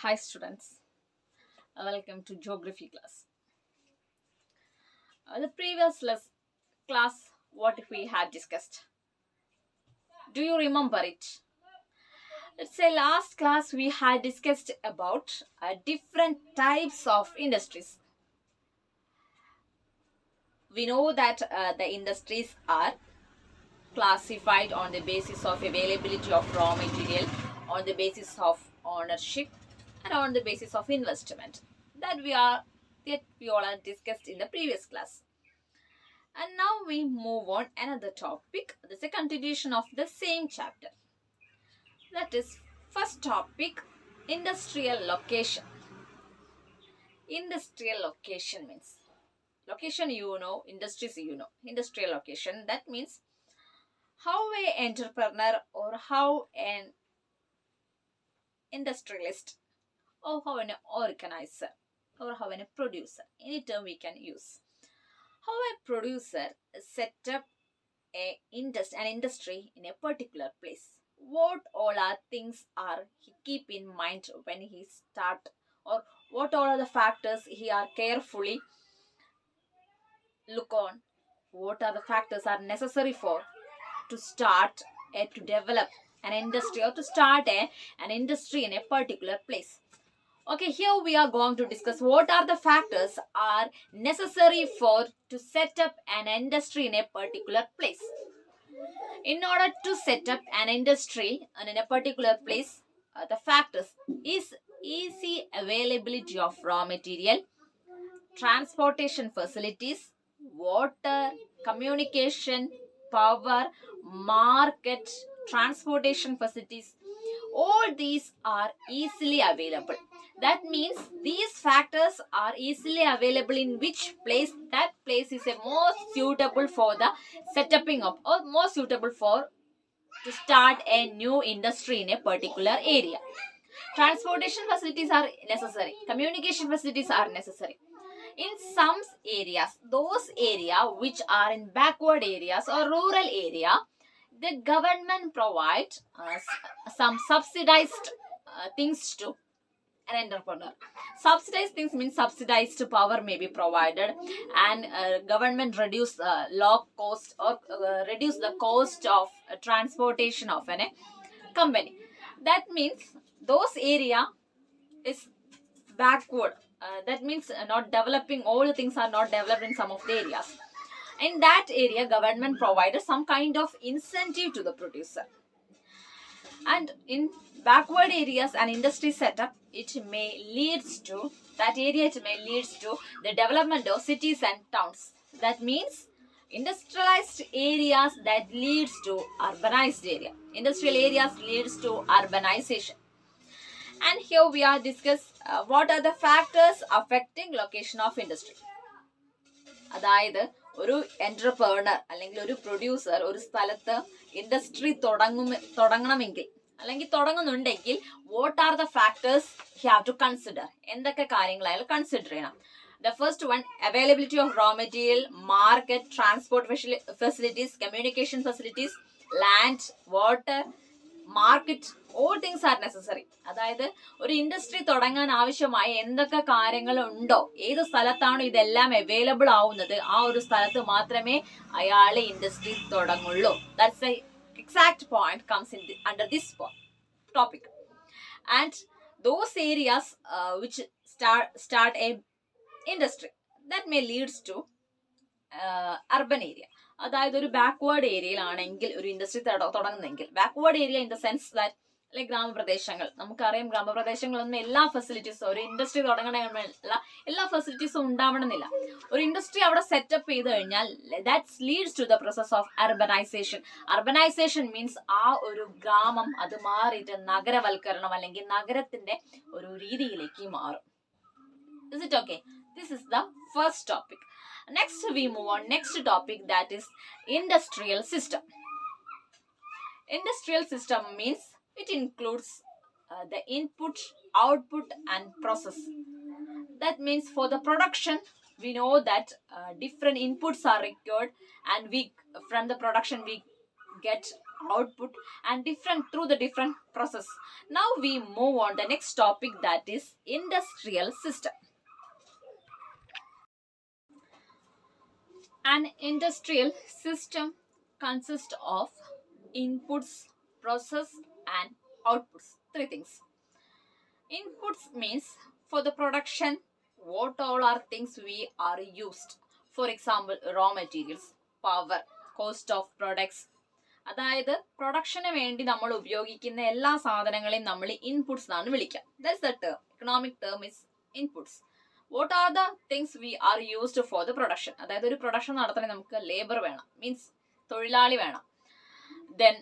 Hi students, welcome to geography class. The previous class, what we had discussed? Do you remember it? Let's say last class we had discussed about different types of industries. We know that the industries are classified on the basis of availability of raw material, on the basis of ownership, and on the basis of investment. That we all had discussed in the previous class. And now we move on another topic. This is a continuation of the same chapter. That is first topic, industrial location. Industrial location means location industries Industrial location, that means how a entrepreneur or how an industrialist or how an organizer or how a producer, any term we can use. How a producer set up an industry in a particular place. What all are things are he keep in mind when he start, or what all are the factors he are carefully look on. What are the factors are necessary for to start to develop an industry, or to start an industry in a particular place. Okay, here we are going to discuss what are the factors are necessary for to set up an industry in a particular place. In order to set up an industry and in a particular place, the factors is easy availability of raw material, transportation facilities, water, communication, power, market, transportation facilities. All these are easily available. That means these factors are easily available in which place. That place is a more suitable for the setting up, or more suitable for to start a new industry in a particular area. Transportation facilities are necessary. Communication facilities are necessary. In some areas, those areas which are in backward areas or rural area, the government provide some subsidized things to an entrepreneur. Subsidized things means subsidized power may be provided, and government reduce low cost, or reduce the cost of transportation of a company. That means those area is backward. That means not developing, all the things are not developed in some of the areas. In that area, government provided some kind of incentive to the producer. And in backward areas and industry setup, it may leads to the development of cities and towns. That means industrialized areas that leads to urbanized area. Industrial areas leads to urbanization. And here we are discuss what are the factors affecting location of industry. അതായത് ഒരു entrepreneur അല്ലെങ്കിൽ ഒരു producer ഒരു സ്ഥലത്ത് industry തുടങ്ങണമെങ്കിൽ അല്ലെങ്കിൽ തുടങ്ങുന്നുണ്ടെങ്കിൽ what are the factors he have to consider. എന്തൊക്കെ കാര്യങ്ങൾ അയാൾ കൺസിഡർ ചെയ്യണം? The first one, availability of raw material, market, transport facilities, communication facilities, land, water, market, all things are necessary. അതായത് ഒരു ഇൻഡസ്ട്രി തുടങ്ങാൻ ആവശ്യമായ എന്തൊക്കെ കാര്യങ്ങൾ ഉണ്ടോ, ഏത് സ്ഥലത്താണോ ഇതെല്ലാം അവൈലബിൾ ആവുന്നത്, ആ ഒരു സ്ഥലത്ത് മാത്രമേ അയാൾ ഇൻഡസ്ട്രി തുടങ്ങുള്ളൂ. That's a exact point comes in under this topic. And those areas which start a industry, that may leads to urban area. അതായത് ഒരു ബാക്ക്വേർഡ് ഏരിയയിലാണെങ്കിൽ ഒരു ഇൻഡസ്ട്രി തുടങ്ങുന്നെങ്കിൽ, backward area in the sense that like ഗ്രാമപ്രദേശങ്ങൾ, നമുക്കറിയാം ഗ്രാമപ്രദേശങ്ങളൊന്നും എല്ലാ ഫെസിലിറ്റീസും, ഒരു ഇൻഡസ്ട്രി തുടങ്ങണമെന്നുള്ള എല്ലാ ഫെസിലിറ്റീസും ഉണ്ടാവണമെന്നില്ല. ഒരു ഇൻഡസ്ട്രി അവിടെ സെറ്റപ്പ് ചെയ്ത് കഴിഞ്ഞാൽ that leads to the process of urbanisation. Urbanisation means ആ ഒരു ഗ്രാമം അത് മാറിയിട്ട് നഗരവൽക്കരണം അല്ലെങ്കിൽ നഗരത്തിന്റെ ഒരു രീതിയിലേക്ക് മാറും. Is it okay? This is the first topic. Next we move on next topic, that is industrial system. Industrial system means it includes the input, output and process. That means for the production we know that different inputs are required, and we from the production we get output and different through the different process. Now we move on the next topic, that is industrial system. An industrial system consists of inputs, process and outputs. Three things. Inputs means for the production, what all are things we are used. For example, raw materials, power, cost of products. അതായത് production വേണ്ടി നമ്മൾ ഉപയോഗിക്കുന്ന എല്ലാ സാധനങ്ങളെയും നമ്മൾ inputs എന്നാണ് വിളിക്കുക. That's the term. Economic term is inputs. What are the things we are used for the production. അതായത് ഒരു പ്രൊഡക്ഷൻ നടത്തണമെങ്കിൽ നമുക്ക് ലേബർ വേണം, മീൻസ് തൊഴിലാളി വേണം. ദെൻ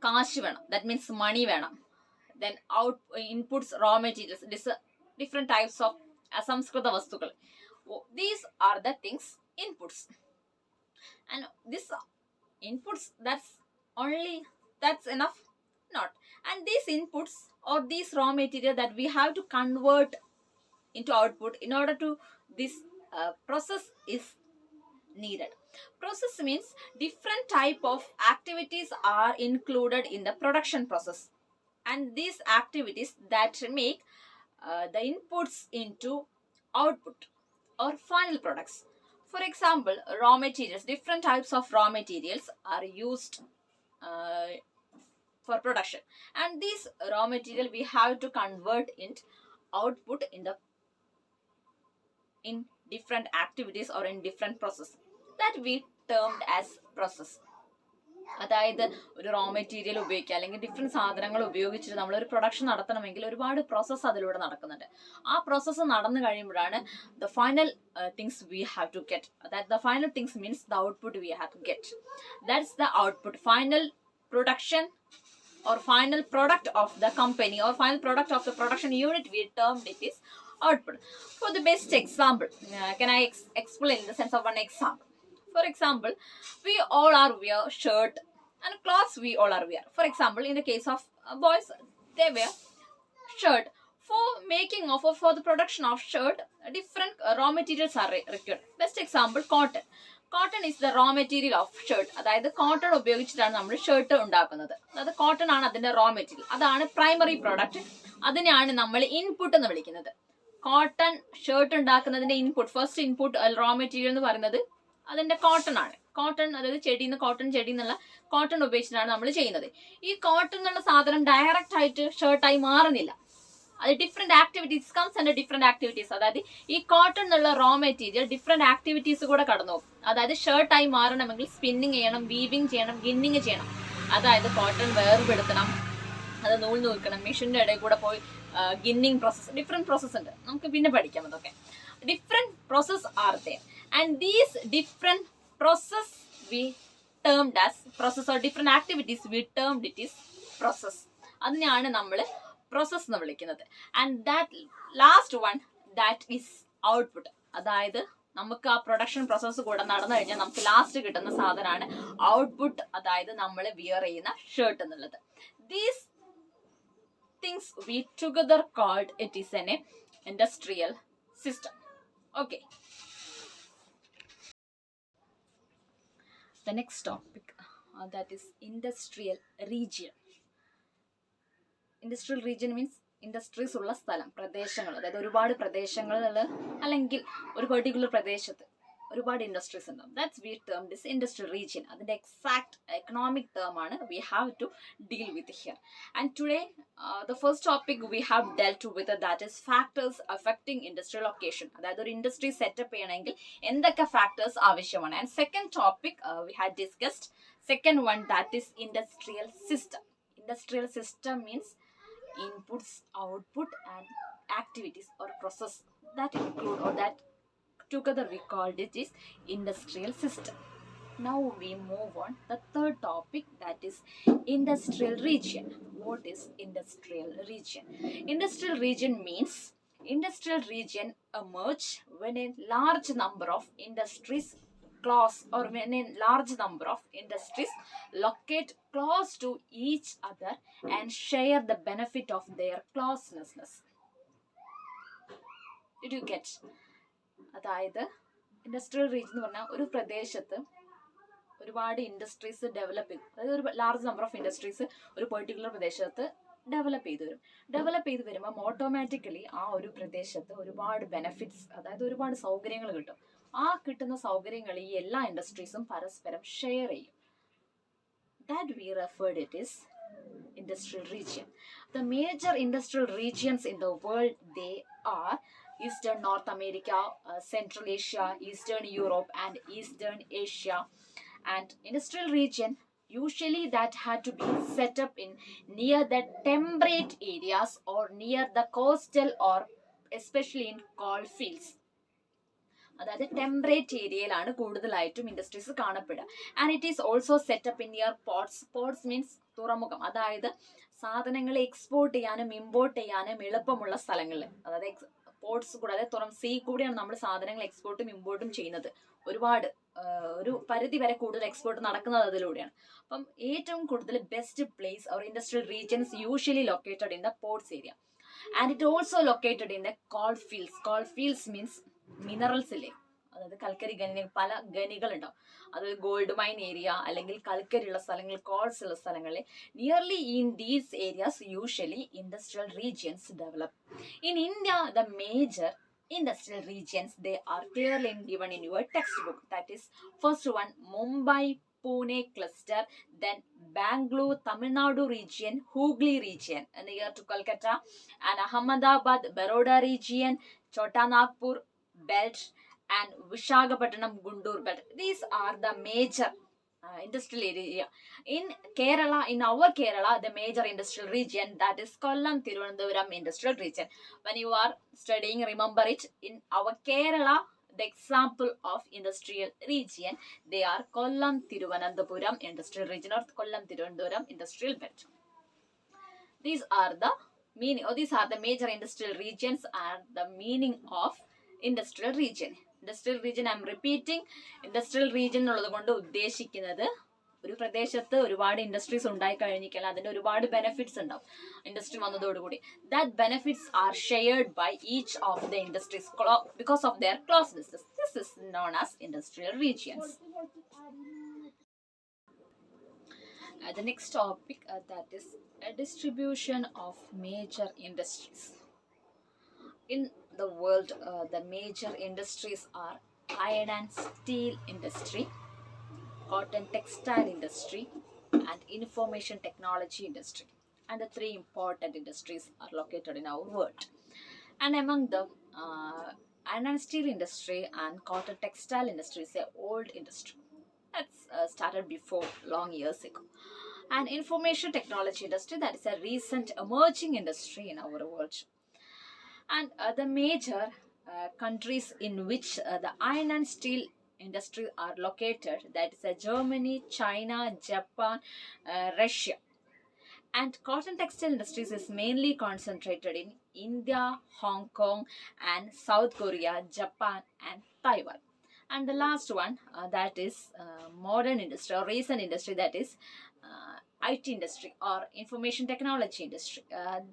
കാശ് വേണം, ദാറ്റ് മീൻസ് മണി വേണം. Then inputs, raw materials, different types of asamskrita vastukal. These are the things inputs. And this inputs, that's enough? Not. And these inputs or these raw material that we have to convert into output in order to this process is needed. Process means different type of activities are included in the production process, and these activities that make the inputs into output or final products. For example, raw materials, different types of raw materials are used for production, and these raw material we have to convert into output in different activities or in different process that we termed as process. അതായത് ഒരു raw material ഉപയോഗിക്കുക അല്ലെങ്കിൽ different സാധനങ്ങൾ ഉപയോഗിച്ചിട്ട് നമ്മളൊരു production നടത്തണമെങ്കിൽ ഒരുപാട് process അതിലൂടെ നടക്കുന്നുണ്ട്. ആ പ്രോസസ്സ് നടന്നു കഴിയുമ്പോഴാണ് the final things we have to get. അതായത് the final things means the output we have to get. That's the output. Final production or final product of the company or final product of the production unit, we termed it is output. For the best example, can I explain in the sense of one example? For example, we all are wear shirt and clothes we all are wear. For example, in the case of boys, they wear shirt. For making of or for the production of shirt, different raw materials are required. Best example, cotton. Cotton is the raw material of shirt. അതായത് cotton ഉപയോഗിച്ചിട്ടാണ് നമ്മൾ shirt ഉണ്ടാക്കുന്നത്. അതായത് cotton ആണ് അതിന്റെ raw material, അതാണ് primary product. അതിനെയാണ് നമ്മൾ ഇൻപുട്ട് എന്ന് വിളിക്കുന്നത്. കോട്ടൺ ഷർട്ട് ഉണ്ടാക്കുന്നതിന്റെ input, first input raw material എന്ന് പറയുന്നത് അതിന്റെ കോട്ടൺ ആണ്. കോട്ടൺ, അതായത് ചെടിന്ന് കോട്ടൺ ചെടി എന്നുള്ള കോട്ടൺ ഉപയോഗിച്ചിട്ടാണ് നമ്മൾ ചെയ്യുന്നത്. ഈ കോട്ടൺ എന്നുള്ള സാധനം ഡയറക്റ്റ് ആയിട്ട് ഷർട്ടായി മാറുന്നില്ല. അത് different activities comes and different activities. അതായത് ഈ കോട്ടൺ എന്നുള്ള റോ മെറ്റീരിയൽ ഡിഫറെന്റ് ആക്ടിവിറ്റീസ് കൂടെ കടന്നു പോകും. അതായത് ഷർട്ടായി മാറണമെങ്കിൽ സ്പിന്നിങ് ചെയ്യണം, വീവിങ് ചെയ്യണം, ഗിന്നിങ് ചെയ്യണം. അതായത് കോട്ടൺ വേർപെടുത്തണം, അത് നൂൽ നൂൽക്കണം, മെഷീൻ്റെ ഇടയിൽ കൂടെ പോയി ഗിന്നിങ് പ്രോസസ്, ഡിഫറെന്റ് പ്രോസസ് ഉണ്ട്, നമുക്ക് പിന്നെ പഠിക്കാം അതൊക്കെ. Different process are there and these different process we termed as process or different activities we termed it is process. അതിനെയാണ് നമ്മൾ പ്രോസസ് എന്ന് വിളിക്കുന്നത്. And that last one, that is output. അതായത് നമുക്ക് ആ പ്രൊഡക്ഷൻ പ്രോസസ്സ് കൂടെ നടന്നു കഴിഞ്ഞാൽ നമുക്ക് ലാസ്റ്റ് കിട്ടുന്ന സാധനമാണ് ഔട്ട്പുട്ട്, അതായത് നമ്മൾ വിയർ ചെയ്യുന്ന ഷർട്ട് എന്നുള്ളത്. These things we together called it is an industrial system. Okay, the next topic, that is industrial region. Industrial region means industries ഉള്ള സ്ഥലം, പ്രദേശങ്ങൾ. അതായത് ഒരുപാട് പ്രദേശങ്ങളിൽ അല്ലെങ്കിൽ ഒരു പെർട്ടിക്കുലർ പ്രദേശത്ത് ഒരുപാട് ഇൻഡസ്ട്രീസ് ഉണ്ടാവും. That's we term this industrial region. അതിൻ്റെ എക്സാക്ട് എക്കണോമിക് ടേം ആണ് we have to deal with here. And today the first topic we have dealt with, that is factors affecting industrial location. അതായത് ഒരു industry setup ചെയ്യണമെങ്കിൽ എന്തൊക്കെ factors ആവശ്യമാണ്. And second topic we have discussed, second one, that is industrial system. Industrial system means inputs, output and activities or process that include or that together we called it is industrial system. Now we move on the third topic, that is industrial region. What is industrial region? Industrial region means industrial region emerge when a large number of industries close or when a large number of industries locate close to each other and share the benefit of their closeness. Did you get? അതായത് industrial region എന്ന് പറഞ്ഞാൽ ഒരു പ്രദേശത്ത് ഒരുപാട് industries develop ചെയ്തു. അതായത് ഒരു large number of industries ഒരു പെർട്ടിക്കുലർ പ്രദേശത്ത് ഡെവലപ്പ് ചെയ്ത് വരുമ്പോൾ ഓട്ടോമാറ്റിക്കലി ആ ഒരു പ്രദേശത്ത് ഒരുപാട് ബെനഫിറ്റ്സ്, അതായത് ഒരുപാട് സൗകര്യങ്ങൾ കിട്ടും. ആ കിട്ടുന്ന സൗകര്യങ്ങൾ ഈ എല്ലാ ഇൻഡസ്ട്രീസും പരസ്പരം ഷെയർ ചെയ്യും. That we referred it is industrial region. The major industrial regions in the world, they are Eastern North America, Central Asia, Eastern Europe and Eastern Asia. And industrial region usually that had to be set up in near the temperate areas or near the coastal or especially in coal fields. അതായത് temperate ഏരിയയിലാണ് കൂടുതലായിട്ടും industries കാണപ്പെടുക. And it is also set up in near ports. Ports means തുറമുഖം, അതായത് സാധനങ്ങളെ export ചെയ്യാനും import ചെയ്യാനും എളുപ്പമുള്ള സ്ഥലങ്ങളിൽ. അതായത് പോർട്സ് കൂടാതെ സീ കൂടിയാണ് നമ്മൾ സാധനങ്ങൾ എക്സ്പോർട്ടും ഇമ്പോർട്ടും ചെയ്യുന്നത്. ഒരുപാട് ഒരു പരിധി വരെ കൂടുതൽ എക്സ്പോർട്ട് നടക്കുന്നത് അതിലൂടെയാണ്. അപ്പം ഏറ്റവും കൂടുതൽ best place or industrial regions usually located in the ports area. And it also located in the call fields. Call fields means minerals ഇല്ലേ, അതായത് കൽക്കരി പല ഖനികൾ ഉണ്ടാവും. അത് ഗോൾഡ് മൈൻ ഏരിയ അല്ലെങ്കിൽ കൽക്കരിയുള്ള സ്ഥലങ്ങൾ, കോൾസ് ഉള്ള സ്ഥലങ്ങളിൽ nearly in these areas usually industrial regions develop. In India the major industrial regions, they are clearly given in your textbook. That is, first one Mumbai Pune cluster, then Bangalore Tamil Nadu region, Hooghly region near to Kolkata, and Ahmedabad Baroda region, Chota Nagpur belt and Visakhapatnam Guntur belt. These are the major industrial area. In Kerala, in our Kerala, the major industrial region, that is Kollam Tirunelveli industrial region. When you are studying, remember it. In our Kerala, the example of industrial region, they are Kollam Tirunelveli industrial region or Kollam Tirunelveli industrial belt. These are the meaning, or these are the major industrial regions and the meaning of industrial region. Industrial region I M repeating. Industrial region എന്നുള്ളത് കൊണ്ട് ഉദ്ദേശിക്കുന്നത് ഒരു പ്രദേശത്ത് ഒരുപാട് industries ഉണ്ടായി കഴിഞ്ഞാൽ അതിൻ്റെ ഒരുപാട് ബെനിഫിറ്റ്സ് ഉണ്ടാവും ഇൻഡസ്ട്രി വന്നതോടുകൂടി. That benefits are shared by each of the industries because of their closeness. This is known as industrial regions. The next topic that is a distribution of major industries. In the world, the major industries are iron and steel industry, cotton textile industry and information technology industry. And the three important industries are located in our world. And among them, iron and steel industry and cotton textile industry is an old industry. That's started before long years ago. And information technology industry, that is a recent emerging industry in our world. And the major countries in which the iron and steel industry are located, that is Germany, China, Japan, Russia. And cotton textile industries is mainly concentrated in India, Hong Kong and South Korea, Japan and Taiwan. And the last one, that is modern industry or recent industry, that is IT industry or information technology industry.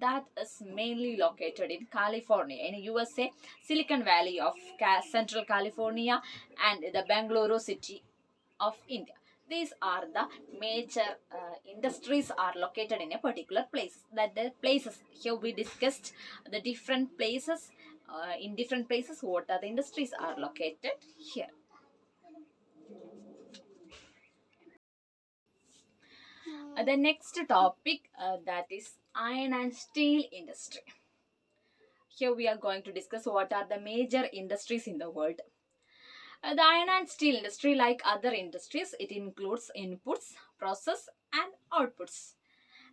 That is mainly located in California, in USA, Silicon Valley of Central California and the Bangalore city of India. These are the major industries are located in a particular place. That the places here we discussed the different places. In different places, what are the industries are located here. The next topic that is iron and steel industry. Here we are going to discuss what are the major industries in the world. The iron and steel industry, like other industries, it includes inputs, process and outputs.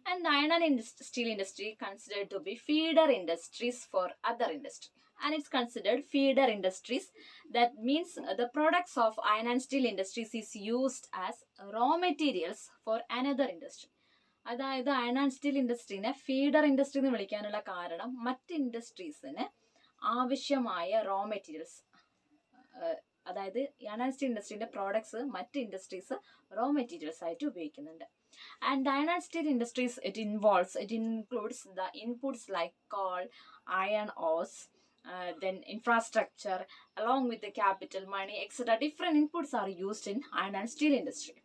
And the iron and steel industry considered to be feeder industries for other industry. And it's considered feeder industries. That means the products of iron and steel industries is used as raw materials for another industry. അതായത് iron and steel ഇൻഡസ്ട്രീനെ feeder industry എന്ന് വിളിക്കാനുള്ള കാരണം മറ്റ് ഇൻഡസ്ട്രീസിന് ആവശ്യമായ raw materials, അതായത് iron and steel ഇൻഡസ്ട്രീൻ്റെ പ്രോഡക്ട്സ് മറ്റ് ഇൻഡസ്ട്രീസ് റോ മെറ്റീരിയൽസ് ആയിട്ട് ഉപയോഗിക്കുന്നുണ്ട്. And iron and steel industries, it includes the inputs like coal, iron ores, then infrastructure along with the capital, money, etc. Different inputs are used in iron and steel industry.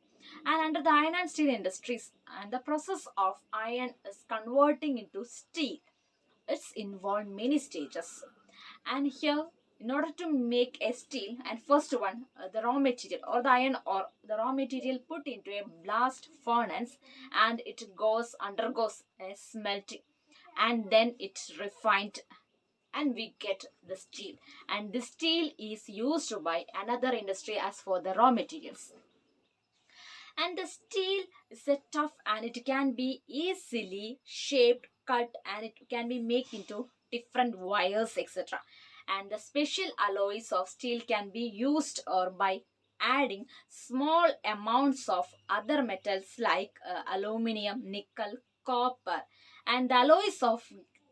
And under the iron and steel industries, and the process of iron is converting into steel, it's involved many stages. And here, in order to make a steel, and first one, the raw material or the iron or the raw material put into a blast furnace, and it undergoes a smelting, and then it's refined, and we get the steel, and this steel is used by another industry as for the raw materials. And the steel is a tough, and it can be easily shaped, cut, and it can be made into different wires, etc. And the special alloys of steel can be used or by adding small amounts of other metals like aluminum, nickel, copper. And the alloys of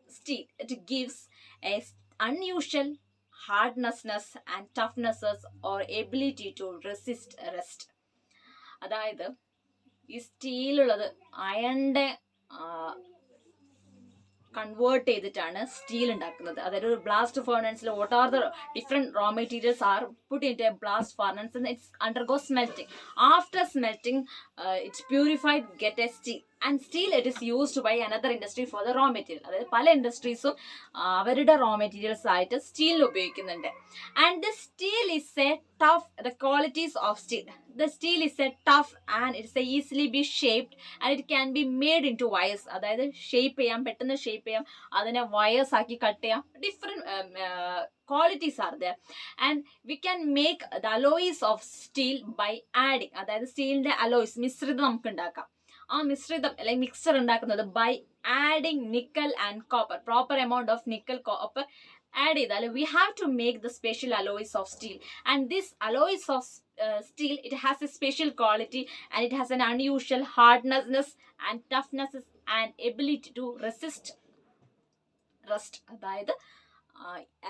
steel, it gives a unusual hardness and toughnesses or ability to resist rust. അതായത് ഈ സ്റ്റീലുള്ളത് അയണിന്റെ convert ചെയ്തിട്ടാണ് steel ഉണ്ടാക്കുന്നത്. അതായത് ഒരു blast ഫർണൻസിൽ what are the different raw materials are put in to a blast furnace and it's undergo smelting. After smelting it's purified, get a steel. And steel it is used by another industry for the raw material. അതായത് പല ഇൻഡസ്ട്രീസും അവരുടെ raw materials ആയിട്ട് സ്റ്റീലിൽ ഉപയോഗിക്കുന്നുണ്ട്. And the steel is a tough, the qualities of steel. The steel is a tough and it's a easily be shaped and it can be made into wires. അതായത് shape ചെയ്യാം, പെട്ടെന്ന് shape ചെയ്യാം, അതിനെ wires ആക്കി cut ചെയ്യാം. Different qualities are there. And we can make the alloys of steel by adding. അതായത് സ്റ്റീലിന്റെ alloys മിശ്രിതം നമുക്ക് ഉണ്ടാക്കാം. ആ മിശ്രിതം അല്ലെങ്കിൽ മിക്സർ ഉണ്ടാക്കുന്നത് by adding nickel and copper. Proper amount of nickel, copper add ചെയ്താൽ we have to make the special alloys of steel. And this alloys of steel, it has a special quality and it has an unusual hardness and toughness and ability to resist rust. അതായത്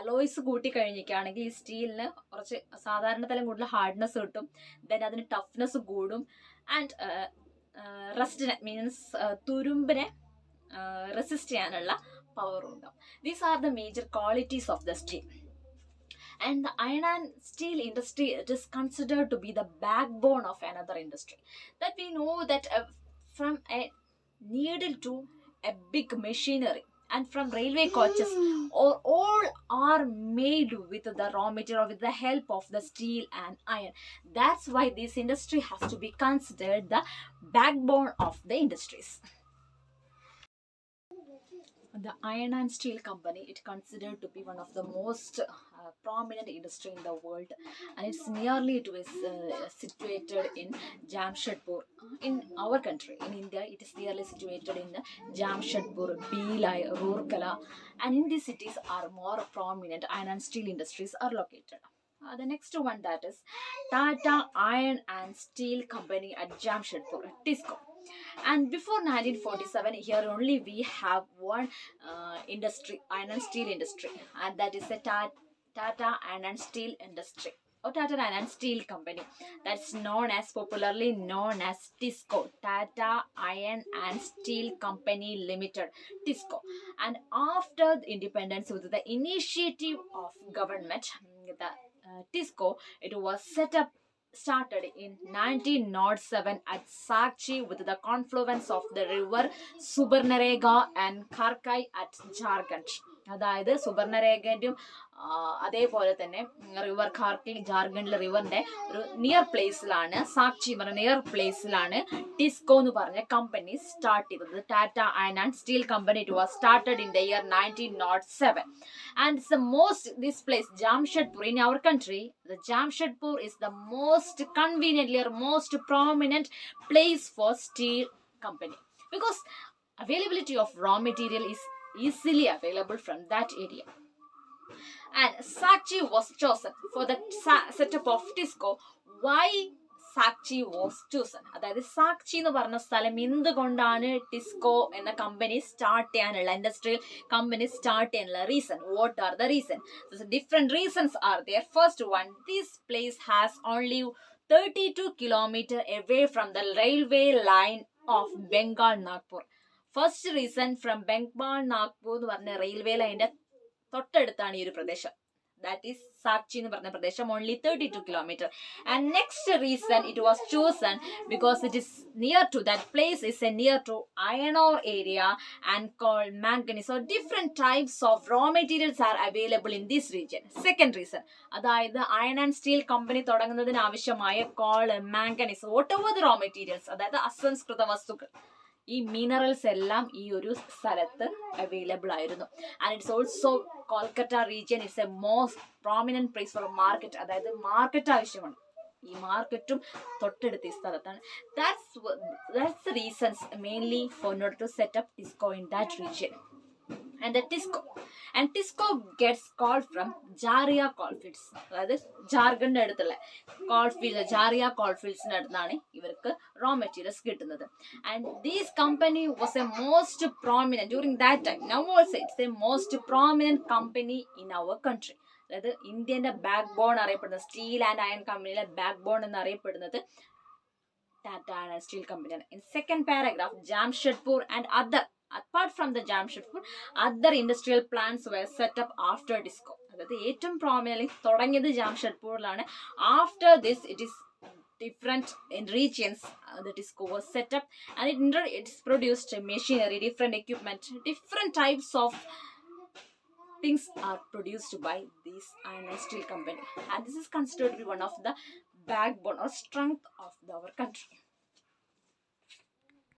alloys കൂട്ടിക്കഴിഞ്ഞിരിക്കുകയാണെങ്കിൽ ഈ സ്റ്റീലിന് കുറച്ച് സാധാരണത്തിലും കൂടുതൽ hardness കിട്ടും, then അതിന് toughness കൂടും, and റസ്റ്റിനെ means തുരുമ്പിനെ resist ചെയ്യാനുള്ള power ഉണ്ടാവും. These are the major qualities of the steel. And the iron and steel industry, it is considered to be the backbone of another industry. That we know that from a needle to a big machinery and from railway coaches, all are made with the raw material, with the help of the steel and iron. That's why this industry has to be considered the backbone of the industries. The iron and steel company, it considered to be one of the most prominent industry in the world, and it's nearly, it is situated in Jamshedpur in our country. In India, it is nearly situated in Jamshedpur, Bhilai, Rourkela, and in these cities are more prominent iron and steel industries are located. The next one, that is Tata Iron and Steel Company at Jamshedpur, TISCO. And before 1947, here only we have one industry, iron and steel industry, and that is the Tata Iron and Steel Industry or Tata Iron and Steel Company. That's popularly known as TISCO, Tata Iron and Steel Company Limited, TISCO. And after the independence, with the initiative of government, the TISCO, it was started in 1907 at Sakchi with the confluence of the river Subarnarega and Kharkai at Jharkhand. അതായത് സുബർണരേഖൻ്റെയും അതേപോലെ തന്നെ river ഖാർക്കി, ജാർഖണ്ഡിലെ റിവറിൻ്റെ ഒരു near പ്ലേസിലാണ്, സാക്ഷി പറഞ്ഞ near പ്ലേസിലാണ് TISCO എന്ന് പറഞ്ഞ company start ചെയ്തത്. Tata iron and steel company. It was started in the year 1907. And it's this place, Jamshedpur, in our country, the Jamshedpur is the most conveniently or most prominent place for steel company, because availability of raw material is easily available from that area. And Sakchi was chosen for the setup of TISCO. Why Sakchi was chosen? അതായത് സാക്ഷി എന്ന് പറഞ്ഞ സ്ഥലം എന്തുകൊണ്ടാണ് TISCO എന്ന company start ചെയ്യാനുള്ള, industrial company start ചെയ്യാനുള്ള reason? What are the reason? Different reasons are there. First one, this place has only 32 kilometers away from the railway line of Bengal Nagpur. First reason, from Bengal Nagpur എന്ന് പറഞ്ഞ railway ലൈൻ്റെ തൊട്ടടുത്താണ് ഈ ഒരു പ്രദേശം. that is Sakchi എന്ന് പറഞ്ഞ പ്രദേശം, only 32 kilometer. And next reason it was chosen because it is near to that place is near to iron ore area and called manganese. So different types of raw materials are available in this region. Second reason, അതായത് iron and steel company തുടങ്ങുന്നതിന് ആവശ്യമായ coal, manganese, whatever the raw materials, അതായത് അസംസ്കൃത വസ്തുക്കൾ, ഈ minerals എല്ലാം ഈ ഒരു സ്ഥലത്ത് അവൈലബിൾ ആയിരുന്നു. And it's also Kolkata region it's a most prominent place for market, അതായത് മാർക്കറ്റ് ആവശ്യമാണ്, ഈ മാർക്കറ്റും തൊട്ടടുത്ത ഈ സ്ഥലത്താണ്. That's the reasons mainly for not to set up TISCO in that region. And the TISCO gets called from Jharia coalfields, അതായത് ജാർഖണ്ഡ് അടുത്തുള്ള coalfield, Jharia കോൾഫീൽഡ്സിന്റെ അടുത്താണ് ഇവർക്ക് റോ മെറ്റീരിയൽസ് കിട്ടുന്നത്. And these company was a most prominent during that time. Now also it's a most prominent company in our country. അതായത് ഇന്ത്യന്റെ backbone അറിയപ്പെടുന്നത്, steel and iron കമ്പനിയിലെ ബാക്ക് ബോൺ എന്ന് അറിയപ്പെടുന്നത് Tata and Steel Company. In second paragraph, Jamshedpur and other, apart from the Jamshedpur, other industrial plants were set up after TISCO. അതായത് ഏറ്റവും prominent തുടങ്ങിയത് ജാംഷഡ്പൂരിലാണ്. After this it is different in regions, the TISCO was set up, and it's produced machinery, different equipment, different types of things are produced by this iron and steel company, and this is considered to be one of the backbone or strength of our country.